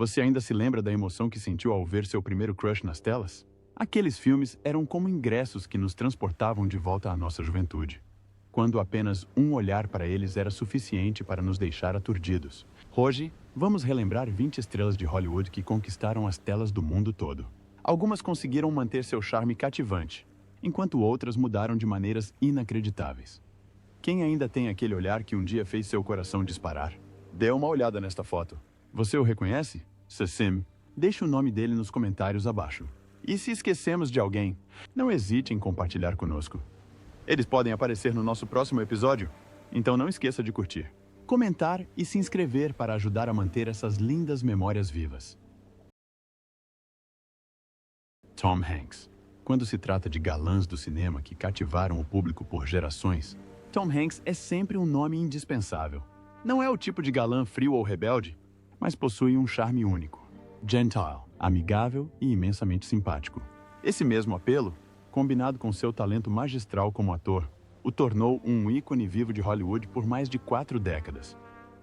Você ainda se lembra da emoção que sentiu ao ver seu primeiro crush nas telas? Aqueles filmes eram como ingressos que nos transportavam de volta à nossa juventude, quando apenas um olhar para eles era suficiente para nos deixar aturdidos. Hoje, vamos relembrar 20 estrelas de Hollywood que conquistaram as telas do mundo todo. Algumas conseguiram manter seu charme cativante, enquanto outras mudaram de maneiras inacreditáveis. Quem ainda tem aquele olhar que um dia fez seu coração disparar? Dê uma olhada nesta foto. Você o reconhece? Se sim, deixe o nome dele nos comentários abaixo. E se esquecemos de alguém, não hesite em compartilhar conosco. Eles podem aparecer no nosso próximo episódio, então não esqueça de curtir, comentar e se inscrever para ajudar a manter essas lindas memórias vivas. Tom Hanks. Quando se trata de galãs do cinema que cativaram o público por gerações, Tom Hanks é sempre um nome indispensável. Não é o tipo de galã frio ou rebelde, mas possui um charme único. Gentile, amigável e imensamente simpático. Esse mesmo apelo, combinado com seu talento magistral como ator, o tornou um ícone vivo de Hollywood por mais de 4 décadas.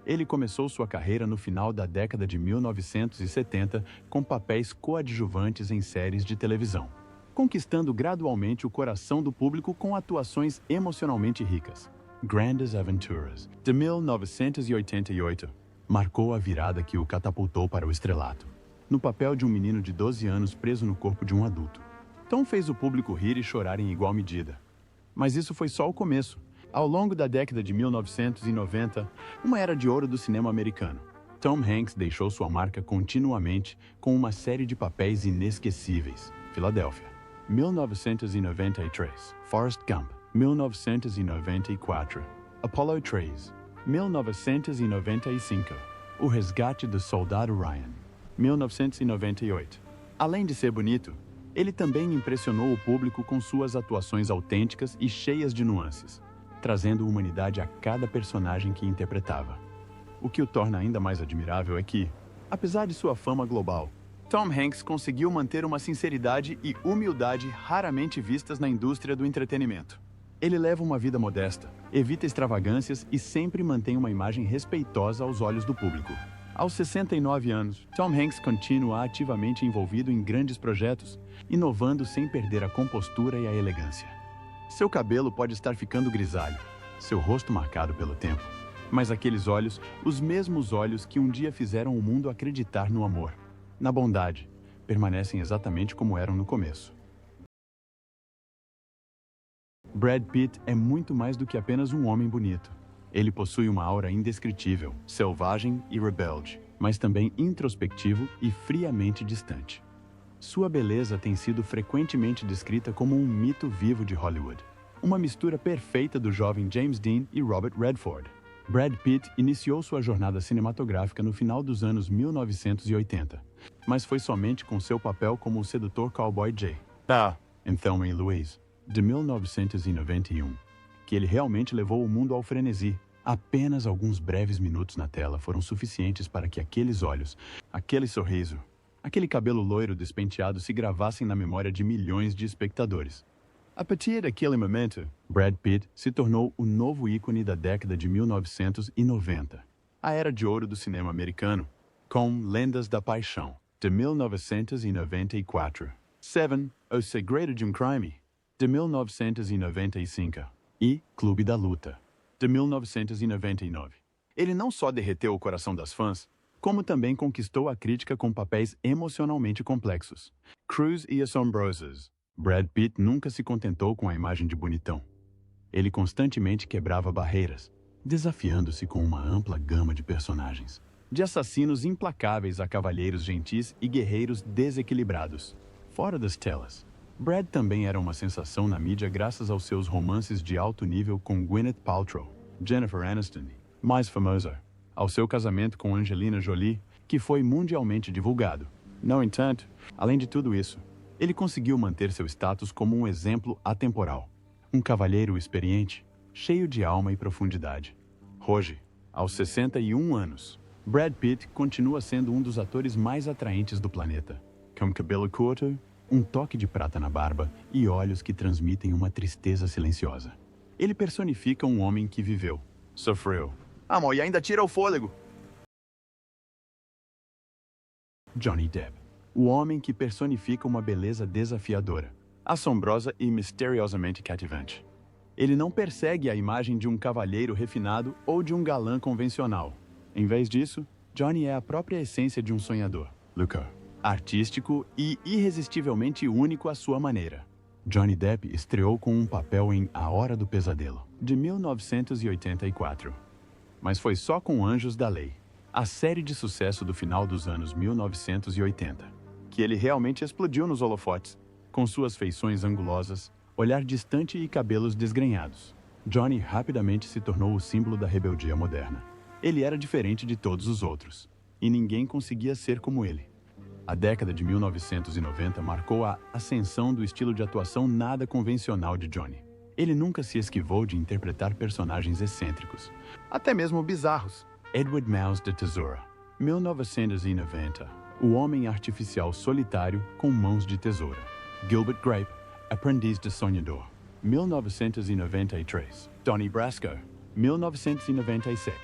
Ele começou sua carreira no final da década de 1970 com papéis coadjuvantes em séries de televisão, conquistando gradualmente o coração do público com atuações emocionalmente ricas. Grandes Aventuras, de 1988, marcou a virada que o catapultou para o estrelato, no papel de um menino de 12 anos preso no corpo de um adulto. Tom fez o público rir e chorar em igual medida. Mas isso foi só o começo. Ao longo da década de 1990, uma era de ouro do cinema americano, Tom Hanks deixou sua marca continuamente com uma série de papéis inesquecíveis. Filadélfia, 1993, Forrest Gump, 1994, Apollo 3, 1995, O Resgate do Soldado Ryan, 1998. Além de ser bonito, ele também impressionou o público com suas atuações autênticas e cheias de nuances, trazendo humanidade a cada personagem que interpretava. O que o torna ainda mais admirável é que, apesar de sua fama global, Tom Hanks conseguiu manter uma sinceridade e humildade raramente vistas na indústria do entretenimento. Ele leva uma vida modesta, evita extravagâncias e sempre mantém uma imagem respeitosa aos olhos do público. Aos 69 anos, Tom Hanks continua ativamente envolvido em grandes projetos, inovando sem perder a compostura e a elegância. Seu cabelo pode estar ficando grisalho, seu rosto marcado pelo tempo, mas aqueles olhos, os mesmos olhos que um dia fizeram o mundo acreditar no amor, na bondade, permanecem exatamente como eram no começo. Brad Pitt é muito mais do que apenas um homem bonito. Ele possui uma aura indescritível, selvagem e rebelde, mas também introspectivo e friamente distante. Sua beleza tem sido frequentemente descrita como um mito vivo de Hollywood, uma mistura perfeita do jovem James Dean e Robert Redford. Brad Pitt iniciou sua jornada cinematográfica no final dos anos 1980, mas foi somente com seu papel como o sedutor cowboy Jay, em Thelma e Louise, de 1991, que ele realmente levou o mundo ao frenesi. Apenas alguns breves minutos na tela foram suficientes para que aqueles olhos, aquele sorriso, aquele cabelo loiro despenteado se gravassem na memória de milhões de espectadores. A partir daquele momento, Brad Pitt se tornou o novo ícone da década de 1990, a era de ouro do cinema americano, com Lendas da Paixão, de 1994, Seven, O Segredo de um Crime, de 1995, e Clube da Luta, de 1999. Ele não só derreteu o coração das fãs, como também conquistou a crítica com papéis emocionalmente complexos. Cruz e Assombrosas. Brad Pitt nunca se contentou com a imagem de bonitão. Ele constantemente quebrava barreiras, desafiando-se com uma ampla gama de personagens, de assassinos implacáveis a cavalheiros gentis e guerreiros desequilibrados. Fora das telas, Brad também era uma sensação na mídia graças aos seus romances de alto nível com Gwyneth Paltrow, Jennifer Aniston e, mais famosa, ao seu casamento com Angelina Jolie, que foi mundialmente divulgado. No entanto, além de tudo isso, ele conseguiu manter seu status como um exemplo atemporal, um cavalheiro experiente, cheio de alma e profundidade. Hoje, aos 61 anos, Brad Pitt continua sendo um dos atores mais atraentes do planeta, com cabelo curto, um toque de prata na barba e olhos que transmitem uma tristeza silenciosa. Ele personifica um homem que viveu, sofreu, amou e ainda tira o fôlego. Johnny Depp. O homem que personifica uma beleza desafiadora, assombrosa e misteriosamente cativante. Ele não persegue a imagem de um cavalheiro refinado ou de um galã convencional. Em vez disso, Johnny é a própria essência de um sonhador, Luca, artístico e irresistivelmente único à sua maneira. Johnny Depp estreou com um papel em A Hora do Pesadelo, de 1984. Mas foi só com Anjos da Lei, a série de sucesso do final dos anos 1980, que ele realmente explodiu nos holofotes, com suas feições angulosas, olhar distante e cabelos desgrenhados. Johnny rapidamente se tornou o símbolo da rebeldia moderna. Ele era diferente de todos os outros, e ninguém conseguia ser como ele. A década de 1990 marcou a ascensão do estilo de atuação nada convencional de Johnny. Ele nunca se esquivou de interpretar personagens excêntricos, até mesmo bizarros. Edward Mouse de Tesoura, 1990. O Homem Artificial Solitário com Mãos de Tesoura. Gilbert Grape, Aprendiz de Sonhador, 1993. Donnie Brasco, 1997.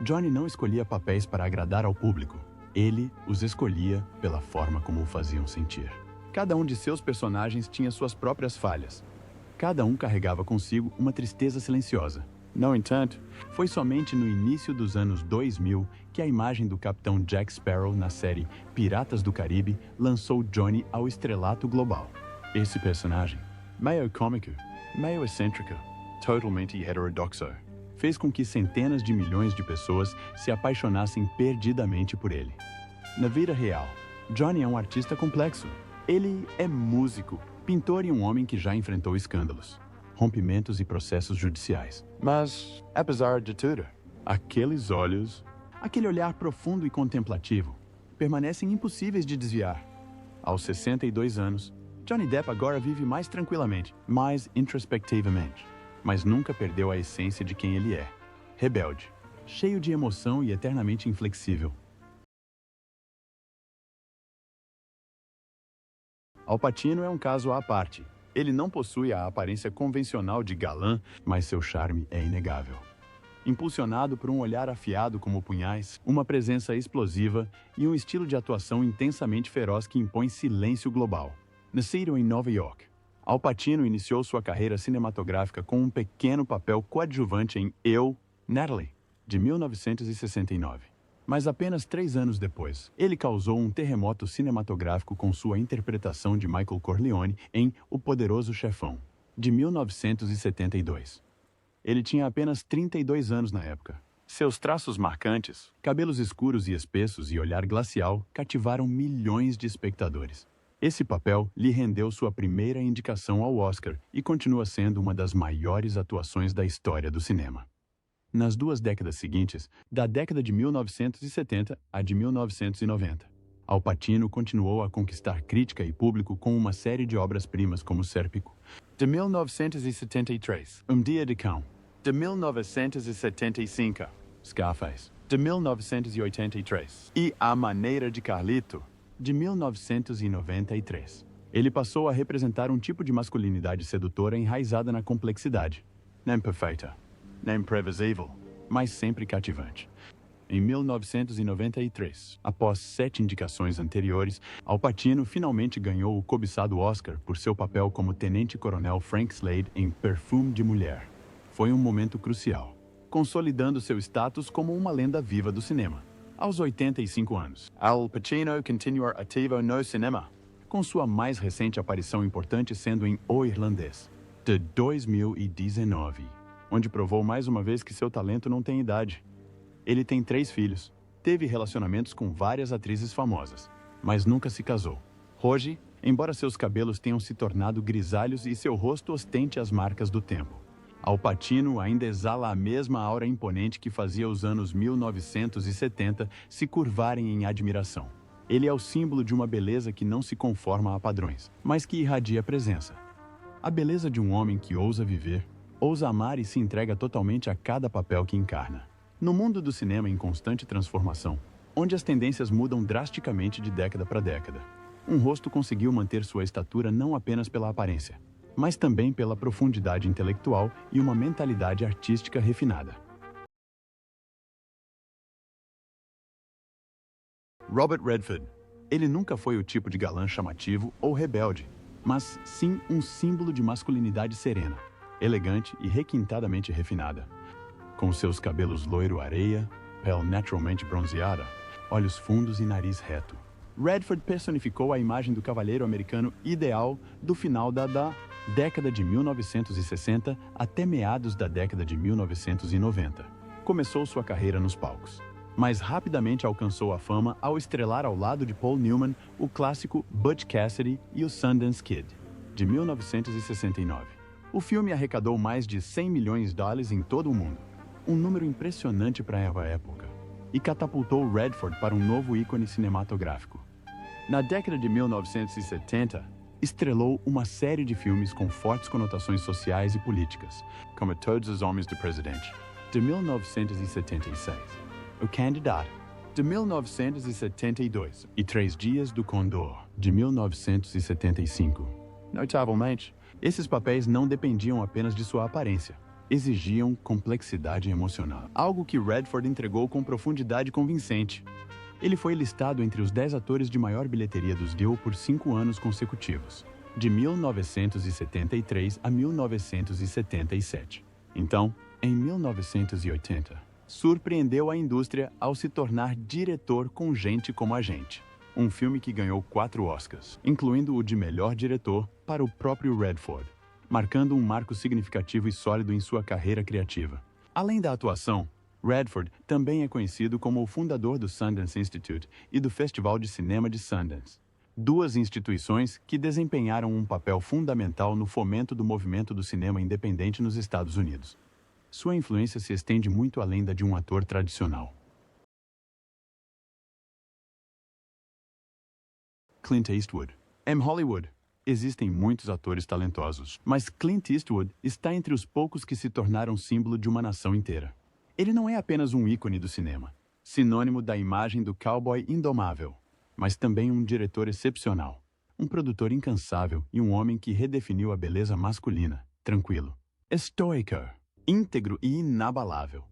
Johnny não escolhia papéis para agradar ao público. Ele os escolhia pela forma como o faziam sentir. Cada um de seus personagens tinha suas próprias falhas. Cada um carregava consigo uma tristeza silenciosa. No entanto, foi somente no início dos anos 2000 que a imagem do Capitão Jack Sparrow na série Piratas do Caribe lançou Johnny ao estrelato global. Esse personagem, meio cômico, meio excêntrico, totalmente heterodoxo, fez com que centenas de milhões de pessoas se apaixonassem perdidamente por ele. Na vida real, Johnny é um artista complexo. Ele é músico, pintor e um homem que já enfrentou escândalos, rompimentos e processos judiciais. Mas, apesar de tudo, aqueles olhos, aquele olhar profundo e contemplativo, permanecem impossíveis de desviar. Aos 62 anos, Johnny Depp agora vive mais tranquilamente, mais introspectivamente, mas nunca perdeu a essência de quem ele é. Rebelde, cheio de emoção e eternamente inflexível. Al Pacino é um caso à parte. Ele não possui a aparência convencional de galã, mas seu charme é inegável. Impulsionado por um olhar afiado como punhais, uma presença explosiva e um estilo de atuação intensamente feroz que impõe silêncio global. Nascido em Nova York, Al Pacino iniciou sua carreira cinematográfica com um pequeno papel coadjuvante em Eu, Natalie, de 1969. Mas apenas 3 anos depois, ele causou um terremoto cinematográfico com sua interpretação de Michael Corleone em O Poderoso Chefão, de 1972. Ele tinha apenas 32 anos na época. Seus traços marcantes, cabelos escuros e espessos e olhar glacial cativaram milhões de espectadores. Esse papel lhe rendeu sua primeira indicação ao Oscar e continua sendo uma das maiores atuações da história do cinema. Nas 2 décadas seguintes, da década de 1970 à de 1990, Al Pacino continuou a conquistar crítica e público com uma série de obras-primas como Sérpico, de 1973, Dia de Cão, de 1975, Scarface, de 1983, e A Maneira de Carlito, de 1993. Ele passou a representar um tipo de masculinidade sedutora enraizada na complexidade. Nem perfeita, nem previsível, mas sempre cativante. Em 1993, após 7 indicações anteriores, Al Pacino finalmente ganhou o cobiçado Oscar por seu papel como tenente-coronel Frank Slade em Perfume de Mulher. Foi um momento crucial, consolidando seu status como uma lenda viva do cinema. Aos 85 anos, Al Pacino continua ativo no cinema, com sua mais recente aparição importante sendo em O Irlandês, de 2019, onde provou mais uma vez que seu talento não tem idade. Ele tem 3 filhos, teve relacionamentos com várias atrizes famosas, mas nunca se casou. Hoje, embora seus cabelos tenham se tornado grisalhos e seu rosto ostente as marcas do tempo, Al Pacino ainda exala a mesma aura imponente que fazia os anos 1970 se curvarem em admiração. Ele é o símbolo de uma beleza que não se conforma a padrões, mas que irradia presença. A beleza de um homem que ousa viver, ousa amar e se entrega totalmente a cada papel que encarna. No mundo do cinema em constante transformação, onde as tendências mudam drasticamente de década para década, um rosto conseguiu manter sua estatura não apenas pela aparência, mas também pela profundidade intelectual e uma mentalidade artística refinada. Robert Redford, Ele nunca foi o tipo de galã chamativo ou rebelde, mas sim um símbolo de masculinidade serena, elegante e requintadamente refinada. Com seus cabelos loiro-areia, pele naturalmente bronzeada, olhos fundos e nariz reto, Redford personificou a imagem do cavalheiro americano ideal do final da década de 1960 até meados da década de 1990. Começou sua carreira nos palcos, mas rapidamente alcançou a fama ao estrelar ao lado de Paul Newman o clássico Butch Cassidy e o Sundance Kid, de 1969. O filme arrecadou mais de 100 milhões de dólares em todo o mundo, um número impressionante para a época, e catapultou Redford para um novo ícone cinematográfico. Na década de 1970, estrelou uma série de filmes com fortes conotações sociais e políticas, como Todos os Homens do Presidente, de 1976, O Candidato, de 1972, e Três Dias do Condor, de 1975. Notavelmente, esses papéis não dependiam apenas de sua aparência. Exigiam complexidade emocional, algo que Redford entregou com profundidade convincente. Ele foi listado entre os 10 atores de maior bilheteria dos Guild por 5 anos consecutivos, de 1973 a 1977. Então, em 1980, surpreendeu a indústria ao se tornar diretor com Gente como a Gente, um filme que ganhou 4 Oscars, incluindo o de melhor diretor para o próprio Redford, marcando um marco significativo e sólido em sua carreira criativa. Além da atuação, Redford também é conhecido como o fundador do Sundance Institute e do Festival de Cinema de Sundance, duas instituições que desempenharam um papel fundamental no fomento do movimento do cinema independente nos Estados Unidos. Sua influência se estende muito além da de um ator tradicional. Clint Eastwood. Em Hollywood, existem muitos atores talentosos, mas Clint Eastwood está entre os poucos que se tornaram símbolo de uma nação inteira. Ele não é apenas um ícone do cinema, sinônimo da imagem do cowboy indomável, mas também um diretor excepcional, um produtor incansável e um homem que redefiniu a beleza masculina, tranquilo, estoico, íntegro e inabalável.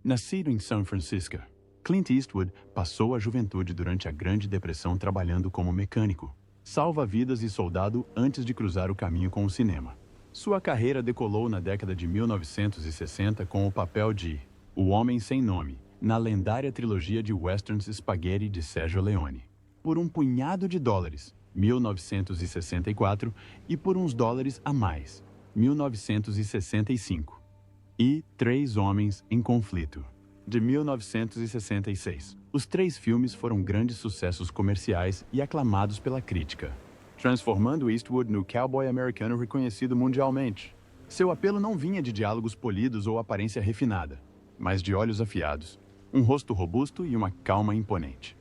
Nascido em São Francisco, Clint Eastwood passou a juventude durante a Grande Depressão trabalhando como mecânico, salva-vidas e soldado antes de cruzar o caminho com o cinema. Sua carreira decolou na década de 1960 com o papel de O Homem Sem Nome, na lendária trilogia de westerns Spaghetti de Sergio Leone. Por um punhado de dólares, 1964, e por uns dólares a mais, 1965. E Três Homens em Conflito, de 1966. Os 3 filmes foram grandes sucessos comerciais e aclamados pela crítica, transformando Eastwood no cowboy americano reconhecido mundialmente. Seu apelo não vinha de diálogos polidos ou aparência refinada, mas de olhos afiados, um rosto robusto e uma calma imponente.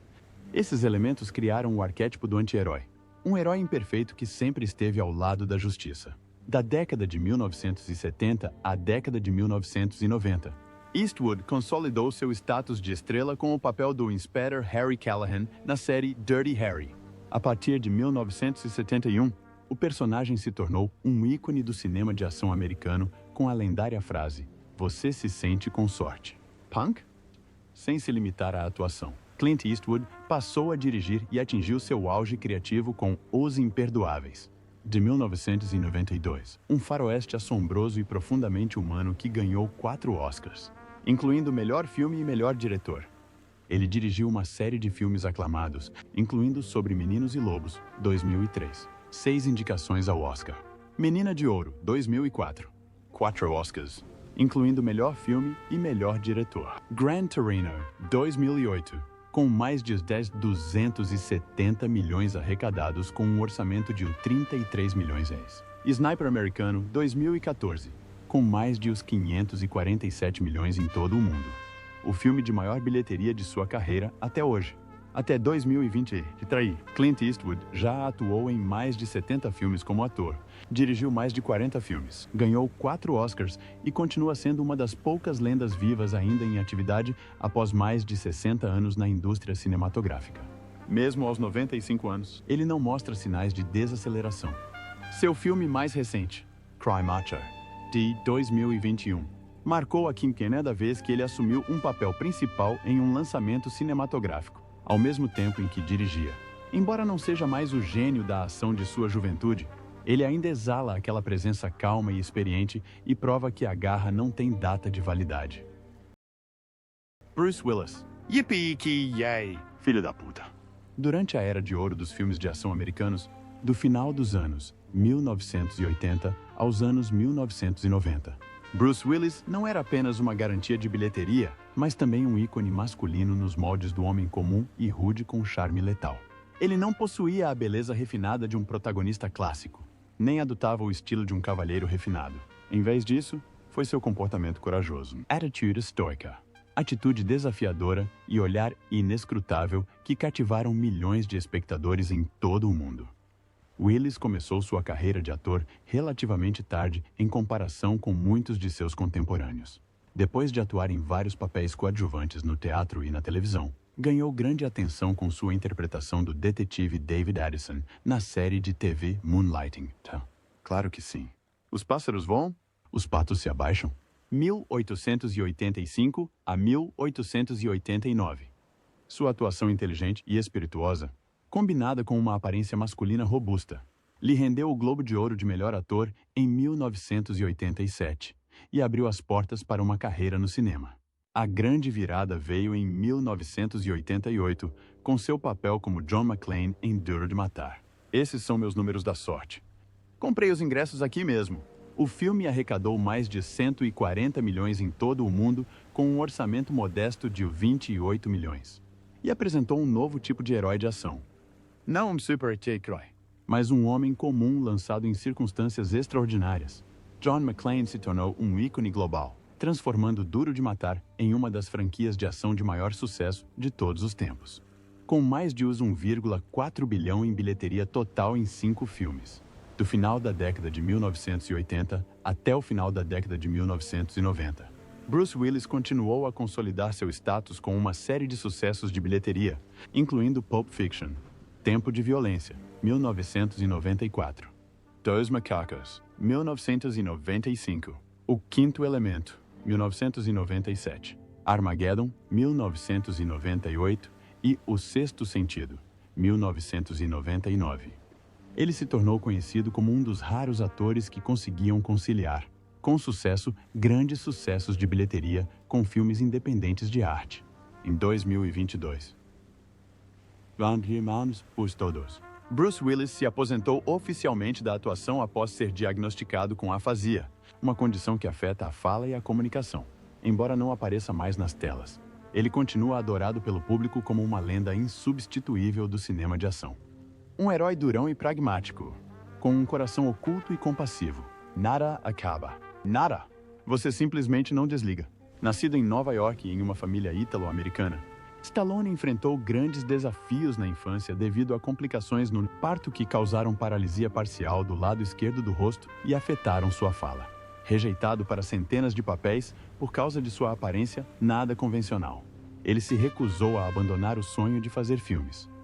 Esses elementos criaram o arquétipo do anti-herói, um herói imperfeito que sempre esteve ao lado da justiça. Da década de 1970 à década de 1990, Eastwood consolidou seu status de estrela com o papel do Inspector Harry Callahan na série Dirty Harry. A partir de 1971, o personagem se tornou um ícone do cinema de ação americano com a lendária frase "Você se sente com sorte". Punk? Sem se limitar à atuação, Clint Eastwood passou a dirigir e atingiu seu auge criativo com Os Imperdoáveis, de 1992, um faroeste assombroso e profundamente humano que ganhou 4 Oscars, incluindo melhor filme e melhor diretor. Ele dirigiu uma série de filmes aclamados, incluindo Sobre Meninos e Lobos, 2003, 6 indicações ao Oscar. Menina de Ouro, 2004, 4 Oscars, incluindo melhor filme e melhor diretor. Gran Torino, 2008, com mais de 270 milhões arrecadados com um orçamento de 33 milhões. Sniper Americano, 2014, com mais de 547 milhões em todo o mundo. O filme de maior bilheteria de sua carreira até hoje. Até 2020, Clint Eastwood já atuou em mais de 70 filmes como ator, dirigiu mais de 40 filmes, ganhou 4 Oscars e continua sendo uma das poucas lendas vivas ainda em atividade após mais de 60 anos na indústria cinematográfica. Mesmo aos 95 anos, ele não mostra sinais de desaceleração. Seu filme mais recente, Cry Macho, de 2021, marcou a 5ª vez que ele assumiu um papel principal em um lançamento cinematográfico, ao mesmo tempo em que dirigia. Embora não seja mais o gênio da ação de sua juventude, ele ainda exala aquela presença calma e experiente e prova que a garra não tem data de validade. Bruce Willis. Yippee-ki-yay! Filho da puta. Durante a era de ouro dos filmes de ação americanos, do final dos anos 1980 aos anos 1990, Bruce Willis não era apenas uma garantia de bilheteria, mas também um ícone masculino nos moldes do homem comum e rude com charme letal. Ele não possuía a beleza refinada de um protagonista clássico, nem adotava o estilo de um cavalheiro refinado. Em vez disso, foi seu comportamento corajoso. Attitude estoica. Atitude desafiadora e olhar inescrutável que cativaram milhões de espectadores em todo o mundo. Willis começou sua carreira de ator relativamente tarde em comparação com muitos de seus contemporâneos. Depois de atuar em vários papéis coadjuvantes no teatro e na televisão, ganhou grande atenção com sua interpretação do detetive David Addison na série de TV Moonlighting. Claro que sim. Os pássaros voam? Os patos se abaixam? 1885 a 1889. Sua atuação inteligente e espirituosa, combinada com uma aparência masculina robusta, lhe rendeu o Globo de Ouro de Melhor Ator em 1987 e abriu as portas para uma carreira no cinema. A grande virada veio em 1988, com seu papel como John McClane em Duro de Matar. Esses são meus números da sorte. Comprei os ingressos aqui mesmo. O filme arrecadou mais de 140 milhões em todo o mundo, com um orçamento modesto de 28 milhões. E apresentou um novo tipo de herói de ação. Não um super-herói, mas um homem comum lançado em circunstâncias extraordinárias. John McClane se tornou um ícone global, transformando Duro de Matar em uma das franquias de ação de maior sucesso de todos os tempos. Com mais de 1,4 bilhão em bilheteria total em 5 filmes. Do final da década de 1980 até o final da década de 1990. Bruce Willis continuou a consolidar seu status com uma série de sucessos de bilheteria, incluindo Pulp Fiction, Tempo de Violência, 1994, Dois Macacos, 1995, O Quinto Elemento, 1997, Armageddon, 1998 e O Sexto Sentido, 1999. Ele se tornou conhecido como um dos raros atores que conseguiam conciliar, com sucesso, grandes sucessos de bilheteria com filmes independentes de arte. Em 2022. Por todos. Bruce Willis se aposentou oficialmente da atuação após ser diagnosticado com afasia, uma condição que afeta a fala e a comunicação. Embora não apareça mais nas telas, ele continua adorado pelo público como uma lenda insubstituível do cinema de ação. Um herói durão e pragmático, com um coração oculto e compassivo. Nada acaba. Nada. Você simplesmente não desliga. Nascido em Nova York em uma família ítalo-americana, Stallone enfrentou grandes desafios na infância devido a complicações no parto que causaram paralisia parcial do lado esquerdo do rosto e afetaram sua fala. Rejeitado para centenas de papéis por causa de sua aparência nada convencional, ele se recusou a abandonar o sonho de fazer filmes.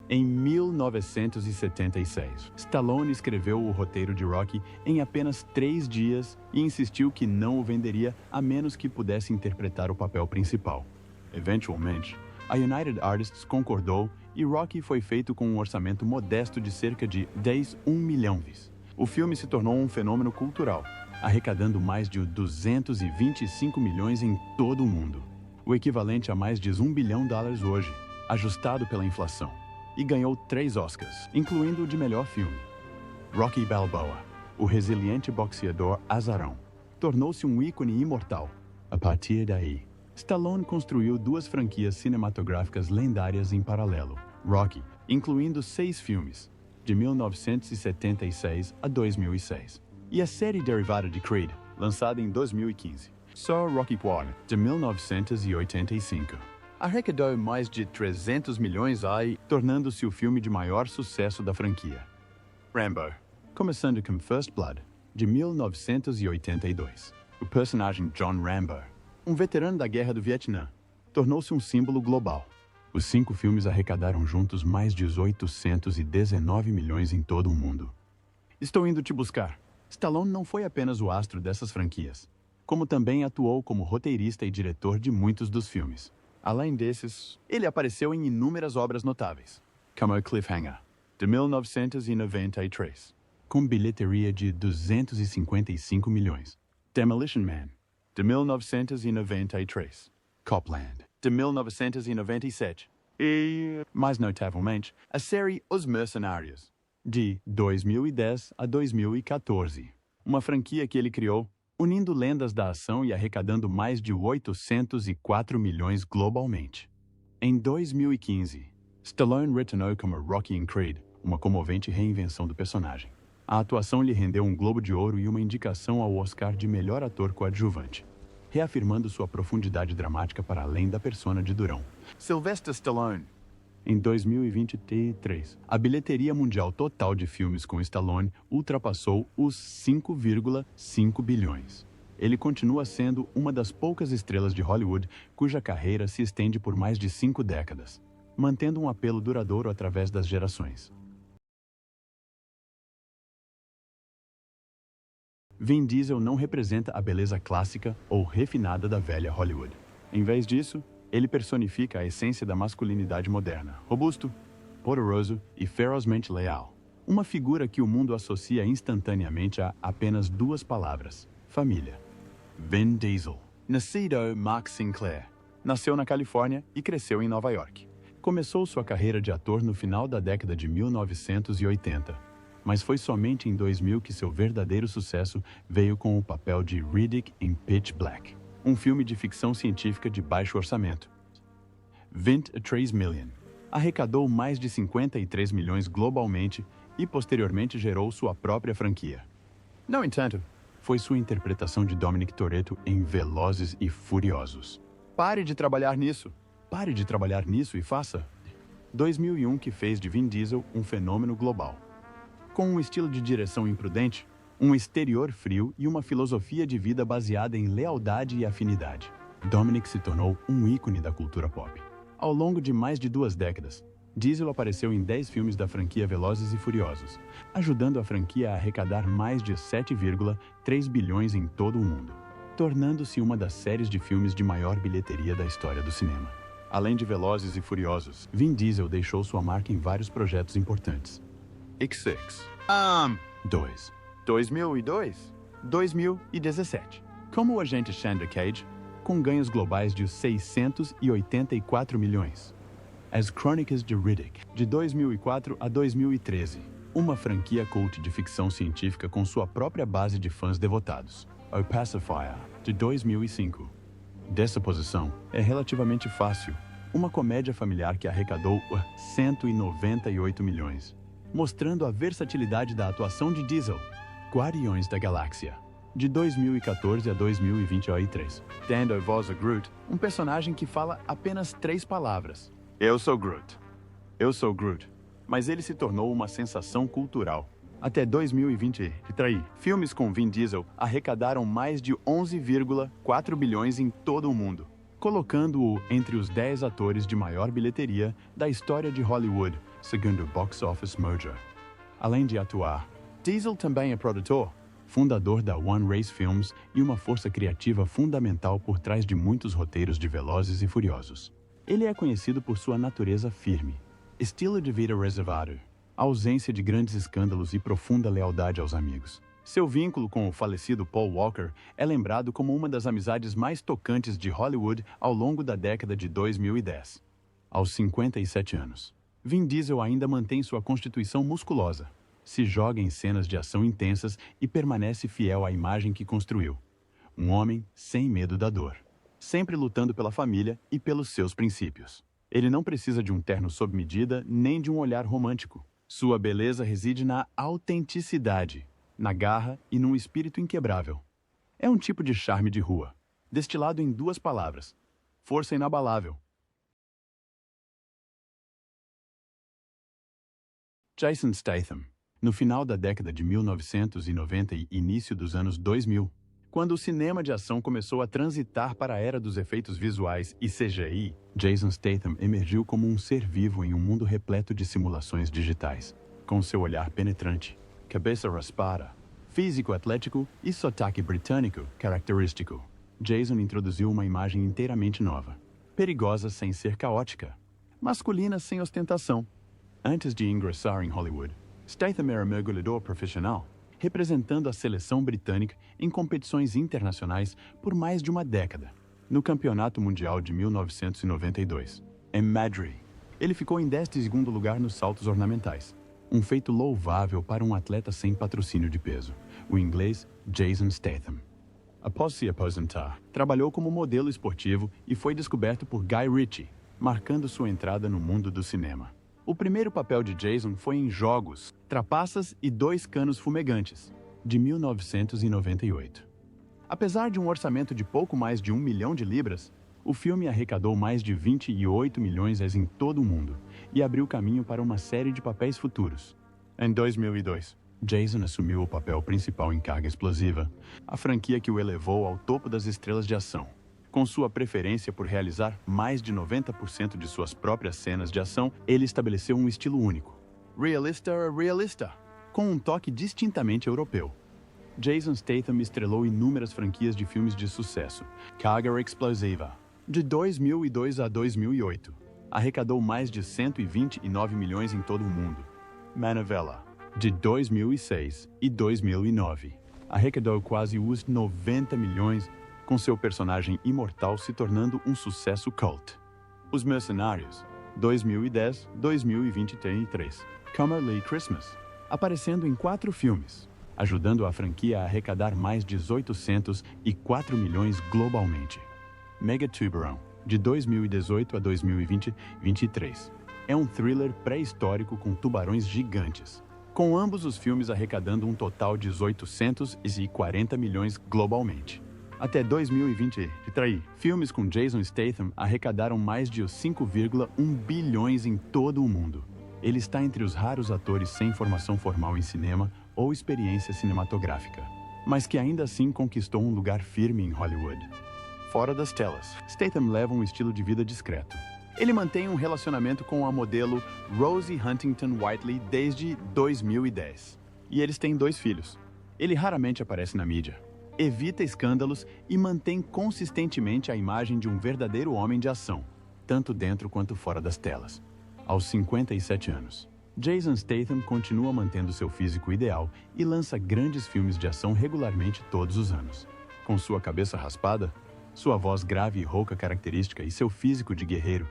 Em 1976, Stallone escreveu o roteiro de Rocky em apenas 3 dias e insistiu que não o venderia a menos que pudesse interpretar o papel principal. Eventualmente, a United Artists concordou e Rocky foi feito com um orçamento modesto de cerca de 10 milhões. O filme se tornou um fenômeno cultural, arrecadando mais de 225 milhões em todo o mundo, o equivalente a mais de $1 bilhão hoje, ajustado pela inflação. E ganhou 3 Oscars, incluindo o de melhor filme. Rocky Balboa, o resiliente boxeador azarão, tornou-se um ícone imortal. A partir daí, Stallone construiu 2 franquias cinematográficas lendárias em paralelo. Rocky, incluindo 6 filmes, de 1976 a 2006. E a série derivada de Creed, lançada em 2015. Só Rocky IV, de 1985. Arrecadou mais de 300 milhões aí, tornando-se o filme de maior sucesso da franquia. Rambo, começando com First Blood, de 1982. O personagem John Rambo, um veterano da Guerra do Vietnã, tornou-se um símbolo global. Os 5 filmes arrecadaram juntos mais de 819 milhões em todo o mundo. Estou indo te buscar. Stallone não foi apenas o astro dessas franquias, como também atuou como roteirista e diretor de muitos dos filmes. Além desses, ele apareceu em inúmeras obras notáveis, como Cliffhanger, de 1993, com bilheteria de 255 milhões. Demolition Man, de 1993. Copland, de 1997. E, mais notavelmente, a série Os Mercenários, de 2010 a 2014. Uma franquia que ele criou, unindo lendas da ação e arrecadando mais de 804 milhões globalmente. Em 2015, Stallone retornou como Rocky em Creed, uma comovente reinvenção do personagem. A atuação lhe rendeu um Globo de Ouro e uma indicação ao Oscar de melhor ator coadjuvante, reafirmando sua profundidade dramática para além da persona de durão. Sylvester Stallone. Em 2023, a bilheteria mundial total de filmes com Stallone ultrapassou os 5,5 bilhões. Ele continua sendo uma das poucas estrelas de Hollywood cuja carreira se estende por mais de 5 décadas, mantendo um apelo duradouro através das gerações. Vin Diesel não representa a beleza clássica ou refinada da velha Hollywood. Em vez disso, ele personifica a essência da masculinidade moderna, robusto, poderoso e ferozmente leal. Uma figura que o mundo associa instantaneamente a apenas 2 palavras: família. Vin Diesel. Nascido Mark Sinclair. Nasceu na Califórnia e cresceu em Nova York. Começou sua carreira de ator no final da década de 1980. Mas foi somente em 2000 que seu verdadeiro sucesso veio com o papel de Riddick em Pitch Black, um filme de ficção científica de baixo orçamento. 23 million. Arrecadou mais de 53 milhões globalmente e posteriormente gerou sua própria franquia. No entanto, foi sua interpretação de Dominic Toretto em Velozes e Furiosos. Pare de trabalhar nisso. Pare de trabalhar nisso e faça. 2001 que fez de Vin Diesel um fenômeno global. Com um estilo de direção imprudente, um exterior frio e uma filosofia de vida baseada em lealdade e afinidade, Dominic se tornou um ícone da cultura pop. Ao longo de mais de 2 décadas, Diesel apareceu em 10 filmes da franquia Velozes e Furiosos, ajudando a franquia a arrecadar mais de 7,3 bilhões em todo o mundo, tornando-se uma das séries de filmes de maior bilheteria da história do cinema. Além de Velozes e Furiosos, Vin Diesel deixou sua marca em vários projetos importantes. X6. 2. 2002. 2017. Como o agente Xander Cage, com ganhos globais de 684 milhões. As Crônicas de Riddick, de 2004 a 2013. Uma franquia cult de ficção científica com sua própria base de fãs devotados. O Pacifier, de 2005. Dessa posição, é relativamente fácil. Uma comédia familiar que arrecadou 198 milhões. Mostrando a versatilidade da atuação de Diesel. Guardiões da Galáxia, de 2014 a 2023. Tendo a voz a Groot, um personagem que fala apenas 3 palavras. Eu sou Groot. Eu sou Groot. Mas ele se tornou uma sensação cultural. Até 2020, filmes com Vin Diesel arrecadaram mais de 11,4 bilhões em todo o mundo, colocando-o entre os 10 atores de maior bilheteria da história de Hollywood, segundo o Box Office Mojo. Além de atuar, Diesel também é produtor, fundador da One Race Films e uma força criativa fundamental por trás de muitos roteiros de Velozes e Furiosos. Ele é conhecido por sua natureza firme, estilo de vida reservado, ausência de grandes escândalos e profunda lealdade aos amigos. Seu vínculo com o falecido Paul Walker é lembrado como uma das amizades mais tocantes de Hollywood ao longo da década de 2010. Aos 57 anos, Vin Diesel ainda mantém sua constituição musculosa, se joga em cenas de ação intensas e permanece fiel à imagem que construiu. Um homem sem medo da dor, sempre lutando pela família e pelos seus princípios. Ele não precisa de um terno sob medida nem de um olhar romântico. Sua beleza reside na autenticidade, na garra e num espírito inquebrável. É um tipo de charme de rua, destilado em 2 palavras: força inabalável. Jason Statham. No final da década de 1990 e início dos anos 2000, quando o cinema de ação começou a transitar para a era dos efeitos visuais e CGI, Jason Statham emergiu como um ser vivo em um mundo repleto de simulações digitais. Com seu olhar penetrante, cabeça raspada, físico atlético e sotaque britânico característico, Jason introduziu uma imagem inteiramente nova. perigosa sem ser caótica, masculina sem ostentação. Antes de ingressar em Hollywood, Statham era mergulhador profissional, representando a seleção britânica em competições internacionais por mais de uma década. No Campeonato Mundial de 1992, em Madrid, ele ficou em 12º lugar nos saltos ornamentais, um feito louvável para um atleta sem patrocínio de peso, o inglês Jason Statham. Após se aposentar, trabalhou como modelo esportivo e foi descoberto por Guy Ritchie, marcando sua entrada no mundo do cinema. O primeiro papel de Jason foi em Jogos, Trapaças e Dois Canos Fumegantes, de 1998. Apesar de um orçamento de pouco mais de 1 milhão de libras, o filme arrecadou mais de 28 milhões em todo o mundo e abriu caminho para uma série de papéis futuros. Em 2002, Jason assumiu o papel principal em Carga Explosiva, a franquia que o elevou ao topo das estrelas de ação. Com sua preferência por realizar mais de 90% de suas próprias cenas de ação, ele estabeleceu um estilo único. Realista, com um toque distintamente europeu. Jason Statham estrelou inúmeras franquias de filmes de sucesso. Carga Explosiva, de 2002 a 2008, arrecadou mais de 129 milhões em todo o mundo. Manivela, de 2006 e 2009, arrecadou quase os 90 milhões, com seu personagem imortal se tornando um sucesso cult. Os Mercenários, 2010, 2023, Come Early Christmas, aparecendo em 4 filmes, ajudando a franquia a arrecadar mais de 804 milhões globalmente. Megatubarão, de 2018 a 2023, é um thriller pré-histórico com tubarões gigantes, com ambos os filmes arrecadando um total de 840 milhões globalmente. Até 2020, filmes com Jason Statham arrecadaram mais de 5,1 bilhões em todo o mundo. Ele está entre os raros atores sem formação formal em cinema ou experiência cinematográfica, mas que ainda assim conquistou um lugar firme em Hollywood. Fora das telas, Statham leva um estilo de vida discreto. Ele mantém um relacionamento com a modelo Rosie Huntington-Whiteley desde 2010. E eles têm 2 filhos. Ele raramente aparece na mídia, evita escândalos e mantém consistentemente a imagem de um verdadeiro homem de ação, tanto dentro quanto fora das telas. Aos 57 anos, Jason Statham continua mantendo seu físico ideal e lança grandes filmes de ação regularmente todos os anos. Com sua cabeça raspada, sua voz grave e rouca característica e seu físico de guerreiro.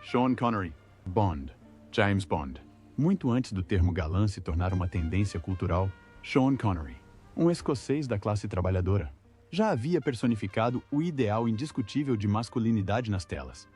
Sean Connery, Bond, James Bond. Muito antes do termo galã se tornar uma tendência cultural, Sean Connery, um escocês da classe trabalhadora, já havia personificado o ideal indiscutível de masculinidade nas telas.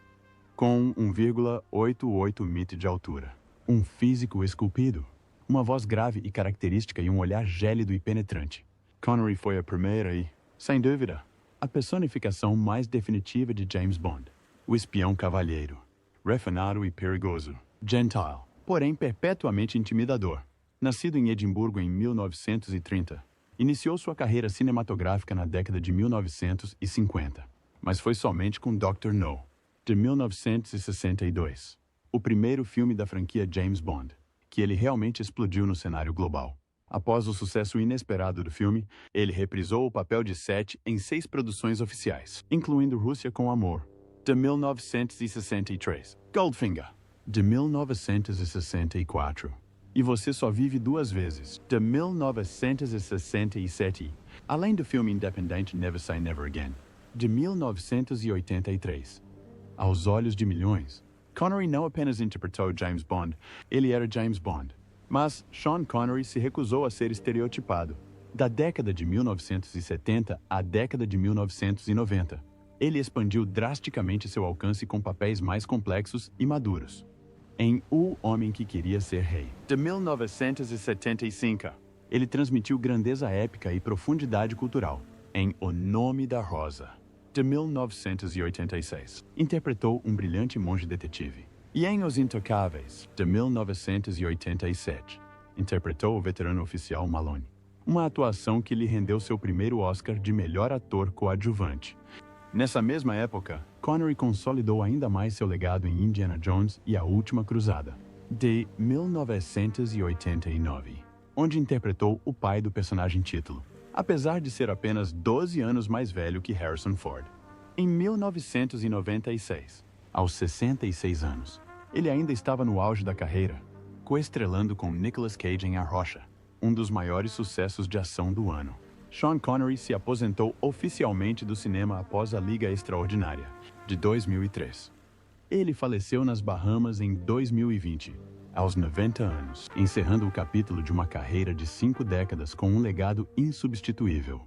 Com 1,88 m de altura, um físico esculpido, uma voz grave e característica e um olhar gélido e penetrante. Connery foi a primeira e, sem dúvida, a personificação mais definitiva de James Bond, o espião cavalheiro, refinado e perigoso, gentil, porém perpetuamente intimidador. Nascido em Edimburgo em 1930, iniciou sua carreira cinematográfica na década de 1950, mas foi somente com Dr. No, de 1962, o primeiro filme da franquia James Bond, que ele realmente explodiu no cenário global. Após o sucesso inesperado do filme, ele reprisou o papel de 7 em 6 produções oficiais, incluindo Rússia com Amor, de 1963, Goldfinger, de 1964, e Você Só Vive Duas Vezes, de 1967, além do filme independente Never Say Never Again, de 1983. Aos olhos de milhões, Connery não apenas interpretou James Bond, ele era James Bond. Mas Sean Connery se recusou a ser estereotipado. Da década de 1970 à década de 1990, ele expandiu drasticamente seu alcance com papéis mais complexos e maduros. Em O Homem que Queria Ser Rei, de 1975, ele transmitiu grandeza épica e profundidade cultural. Em O Nome da Rosa, de 1986, interpretou um brilhante monge detetive. E em Os Intocáveis, de 1987, interpretou o veterano oficial Malone. Uma atuação que lhe rendeu seu primeiro Oscar de melhor ator coadjuvante. Nessa mesma época, Connery consolidou ainda mais seu legado em Indiana Jones e a Última Cruzada, de 1989, onde interpretou o pai do personagem título. apesar de ser apenas 12 anos mais velho que Harrison Ford. Em 1996, aos 66 anos, ele ainda estava no auge da carreira, coestrelando com Nicolas Cage em A Rocha, um dos maiores sucessos de ação do ano. Sean Connery se aposentou oficialmente do cinema após A Liga Extraordinária, de 2003. Ele faleceu nas Bahamas em 2020, aos 90 anos, encerrando o capítulo de uma carreira de 5 décadas com um legado insubstituível.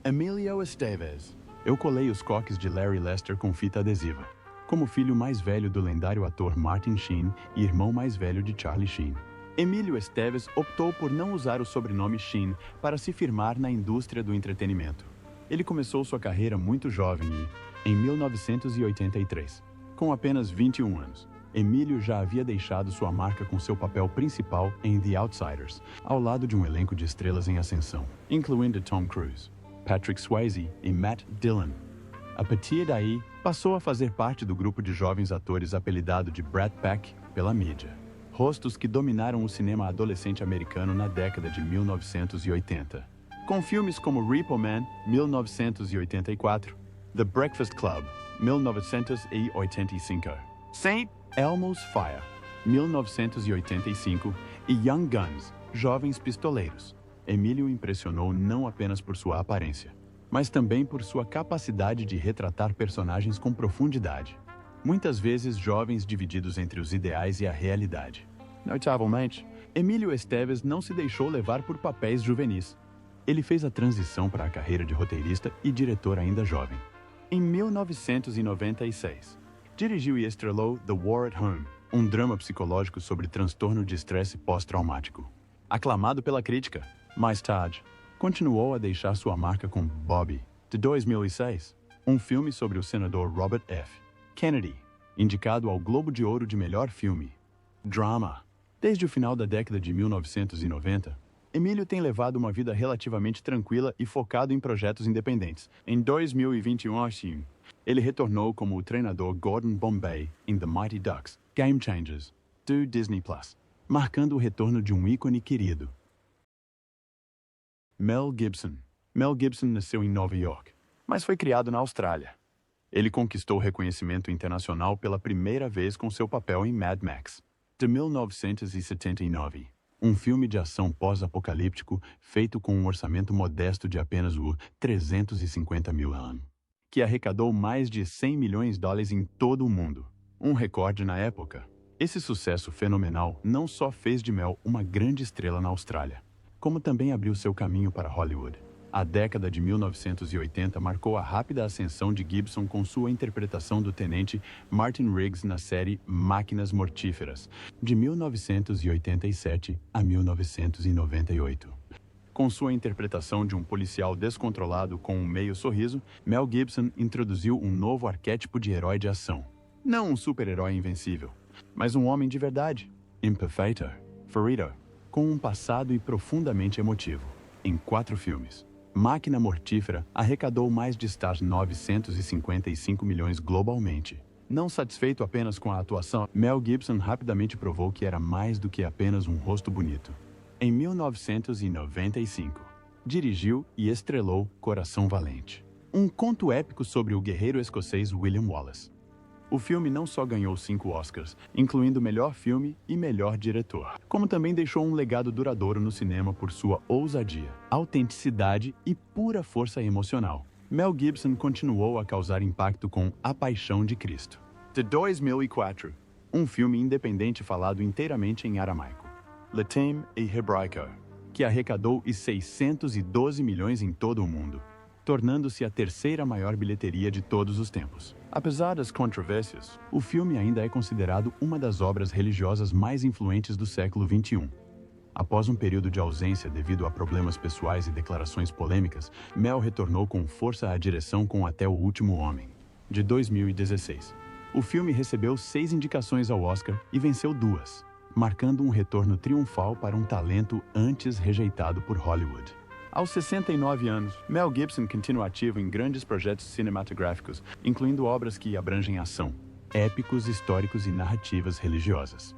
Emilio Estevez. Eu colei os coques de Larry Lester com fita adesiva, como filho mais velho do lendário ator Martin Sheen e irmão mais velho de Charlie Sheen. Emilio Estevez optou por não usar o sobrenome Sheen para se firmar na indústria do entretenimento. Ele começou sua carreira muito jovem e, em 1983, com apenas 21 anos, Emilio já havia deixado sua marca com seu papel principal em The Outsiders, ao lado de um elenco de estrelas em ascensão, incluindo Tom Cruise, Patrick Swayze e Matt Dillon. A partir daí, passou a fazer parte do grupo de jovens atores apelidado de Brat Pack pela mídia. Rostos que dominaram o cinema adolescente americano na década de 1980. Com filmes como Repo Man, 1984, The Breakfast Club, 1985, St. Elmo's Fire, 1985 e Young Guns, Jovens Pistoleiros. Emilio impressionou não apenas por sua aparência, mas também por sua capacidade de retratar personagens com profundidade, muitas vezes jovens divididos entre os ideais e a realidade. Notavelmente, Emilio Estevez não se deixou levar por papéis juvenis. Ele fez a transição para a carreira de roteirista e diretor ainda jovem. Em 1996, dirigiu e estrelou The War at Home, um drama psicológico sobre transtorno de estresse pós-traumático. Aclamado pela crítica, mais tarde, continuou a deixar sua marca com Bobby, de 2006, um filme sobre o senador Robert F. Kennedy, indicado ao Globo de Ouro de melhor filme. Drama. Desde o final da década de 1990, Emilio tem levado uma vida relativamente tranquila e focado em projetos independentes. Em 2021, ele retornou como o treinador Gordon Bombay em The Mighty Ducks, Game Changers, do Disney+, marcando o retorno de um ícone querido. Mel Gibson. Mel Gibson nasceu em Nova York, mas foi criado na Austrália. Ele conquistou reconhecimento internacional pela primeira vez com seu papel em Mad Max, de 1979. Um filme de ação pós-apocalíptico feito com um orçamento modesto de apenas $350 mil, que arrecadou mais de $100 milhões em todo o mundo. Um recorde na época. Esse sucesso fenomenal não só fez de Mel uma grande estrela na Austrália, como também abriu seu caminho para Hollywood. A década de 1980 marcou a rápida ascensão de Gibson com sua interpretação do tenente Martin Riggs na série Máquinas Mortíferas, de 1987 a 1998. Com sua interpretação de um policial descontrolado com um meio sorriso, Mel Gibson introduziu um novo arquétipo de herói de ação. Não um super-herói invencível, mas um homem de verdade, imperfeito, ferido, com um passado e profundamente emotivo. Em 4 filmes, Máquina Mortífera arrecadou mais de $955 milhões globalmente. Não satisfeito apenas com a atuação, Mel Gibson rapidamente provou que era mais do que apenas um rosto bonito. Em 1995, dirigiu e estrelou Coração Valente, um conto épico sobre o guerreiro escocês William Wallace. O filme não só ganhou 5 Oscars, incluindo melhor filme e melhor diretor, como também deixou um legado duradouro no cinema por sua ousadia, autenticidade e pura força emocional. Mel Gibson continuou a causar impacto com A Paixão de Cristo, de 2004, um filme independente falado inteiramente em aramaico, latim e hebraico, que arrecadou $612 milhões em todo o mundo, tornando-se a terceira maior bilheteria de todos os tempos. Apesar das controvérsias, o filme ainda é considerado uma das obras religiosas mais influentes do século XXI. Após um período de ausência devido a problemas pessoais e declarações polêmicas, Mel retornou com força à direção com Até o Último Homem, de 2016. O filme recebeu 6 indicações ao Oscar e venceu 2, marcando um retorno triunfal para um talento antes rejeitado por Hollywood. Aos 69 anos, Mel Gibson continua ativo em grandes projetos cinematográficos, incluindo obras que abrangem ação, épicos históricos e narrativas religiosas.